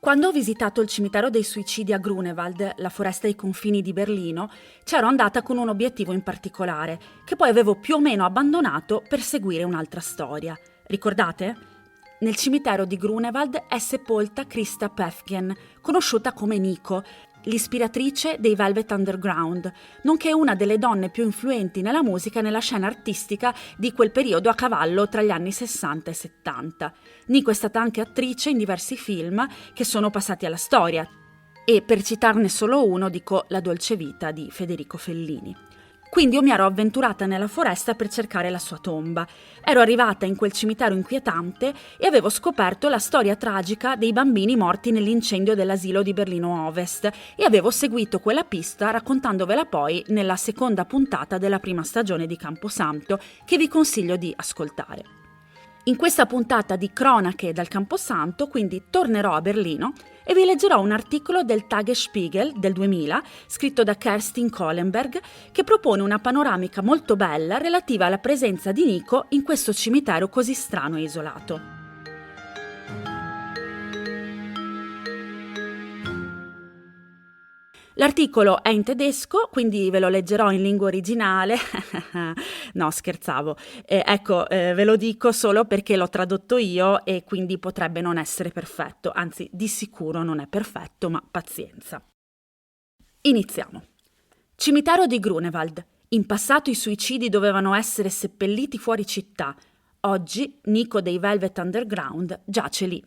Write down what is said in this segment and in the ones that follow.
Quando ho visitato il cimitero dei suicidi a Grunewald, la foresta ai confini di Berlino, c'ero andata con un obiettivo in particolare, che poi avevo più o meno abbandonato per seguire un'altra storia. Ricordate? Nel cimitero di Grunewald è sepolta Christa Päffgen, conosciuta come Nico, l'ispiratrice dei Velvet Underground, nonché una delle donne più influenti nella musica e nella scena artistica di quel periodo a cavallo tra gli anni 60 e 70. Nico è stata anche attrice in diversi film che sono passati alla storia e, per citarne solo uno, dico La dolce vita di Federico Fellini. Quindi io mi ero avventurata nella foresta per cercare la sua tomba. Ero arrivata in quel cimitero inquietante e avevo scoperto la storia tragica dei bambini morti nell'incendio dell'asilo di Berlino Ovest e avevo seguito quella pista raccontandovela poi nella seconda puntata della prima stagione di Camposanto, che vi consiglio di ascoltare. In questa puntata di Cronache dal Camposanto, quindi tornerò a Berlino e vi leggerò un articolo del Tagesspiegel del 2000, scritto da Kerstin Kohlenberg, che propone una panoramica molto bella relativa alla presenza di Nico in questo cimitero così strano e isolato. L'articolo è in tedesco, quindi ve lo leggerò in lingua originale. No, scherzavo. Ve lo dico solo perché l'ho tradotto io e quindi potrebbe non essere perfetto. Anzi, di sicuro non è perfetto, ma pazienza. Iniziamo. Cimitero di Grunewald. In passato i suicidi dovevano essere seppelliti fuori città. Oggi Nico dei Velvet Underground giace lì.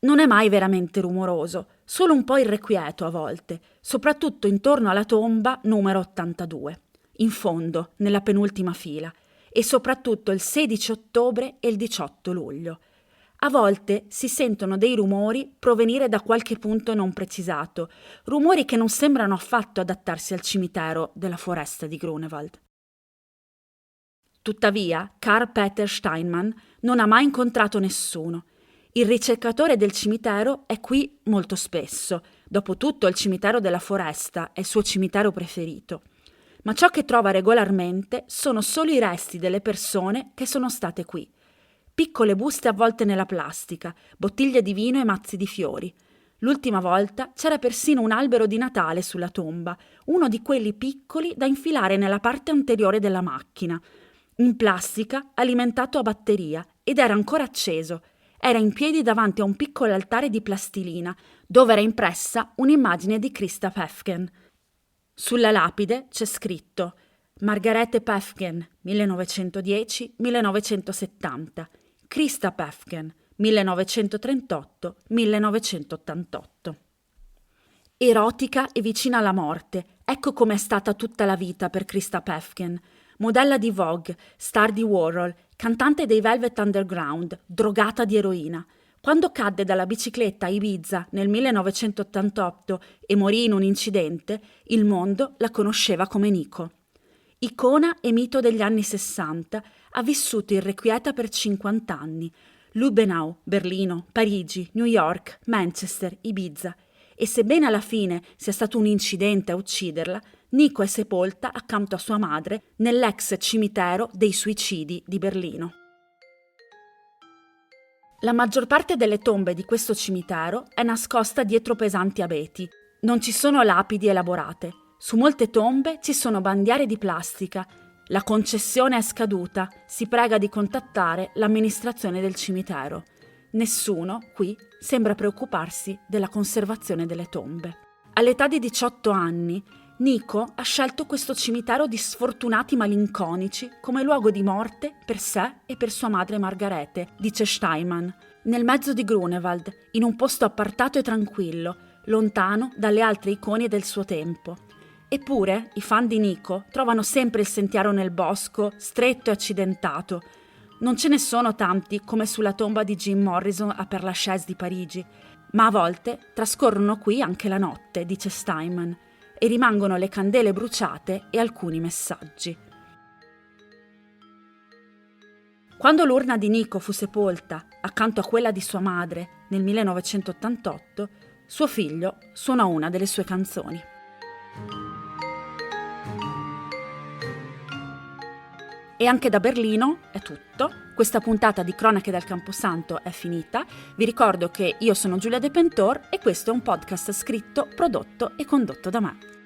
Non è mai veramente rumoroso, solo un po' irrequieto a volte, soprattutto intorno alla tomba numero 82, in fondo, nella penultima fila, e soprattutto il 16 ottobre e il 18 luglio. A volte si sentono dei rumori provenire da qualche punto non precisato, rumori che non sembrano affatto adattarsi al cimitero della foresta di Grunewald. Tuttavia, Karl Peter Steinmann non ha mai incontrato nessuno. Il ricercatore del cimitero è qui molto spesso. Dopotutto il cimitero della foresta è il suo cimitero preferito. Ma ciò che trova regolarmente sono solo i resti delle persone che sono state qui. Piccole buste avvolte nella plastica, bottiglie di vino e mazzi di fiori. L'ultima volta c'era persino un albero di Natale sulla tomba, uno di quelli piccoli da infilare nella parte anteriore della macchina. In plastica, alimentato a batteria, ed era ancora acceso. Era in piedi davanti a un piccolo altare di plastilina, dove era impressa un'immagine di Christa Päffgen. Sulla lapide c'è scritto Margarete Päffgen, 1910-1970, Christa Päffgen, 1938-1988. Erotica e vicina alla morte, ecco com'è stata tutta la vita per Christa Päffgen. Modella di Vogue, star di Warhol, cantante dei Velvet Underground, drogata di eroina. Quando cadde dalla bicicletta a Ibiza nel 1988 e morì in un incidente, il mondo la conosceva come Nico. Icona e mito degli anni 60, ha vissuto irrequieta per 50 anni. Lübbenau, Berlino, Parigi, New York, Manchester, Ibiza. E sebbene alla fine sia stato un incidente a ucciderla, Nico è sepolta accanto a sua madre nell'ex cimitero dei suicidi di Berlino. La maggior parte delle tombe di questo cimitero è nascosta dietro pesanti abeti. Non ci sono lapidi elaborate. Su molte tombe ci sono bandiere di plastica. La concessione è scaduta. Si prega di contattare l'amministrazione del cimitero. Nessuno qui sembra preoccuparsi della conservazione delle tombe. All'età di 18 anni, Nico ha scelto questo cimitero di sfortunati malinconici come luogo di morte per sé e per sua madre Margarete, dice Steinmann, nel mezzo di Grunewald, in un posto appartato e tranquillo, lontano dalle altre icone del suo tempo. Eppure i fan di Nico trovano sempre il sentiero nel bosco, stretto e accidentato. Non ce ne sono tanti come sulla tomba di Jim Morrison a Père Lachaise di Parigi, ma a volte trascorrono qui anche la notte, dice Steinmann, e rimangono le candele bruciate e alcuni messaggi. Quando l'urna di Nico fu sepolta accanto a quella di sua madre nel 1988, suo figlio suonò una delle sue canzoni. E anche da Berlino è tutto. Questa puntata di Cronache dal Camposanto è finita. Vi ricordo che io sono Giulia De Pentor e questo è un podcast scritto, prodotto e condotto da me.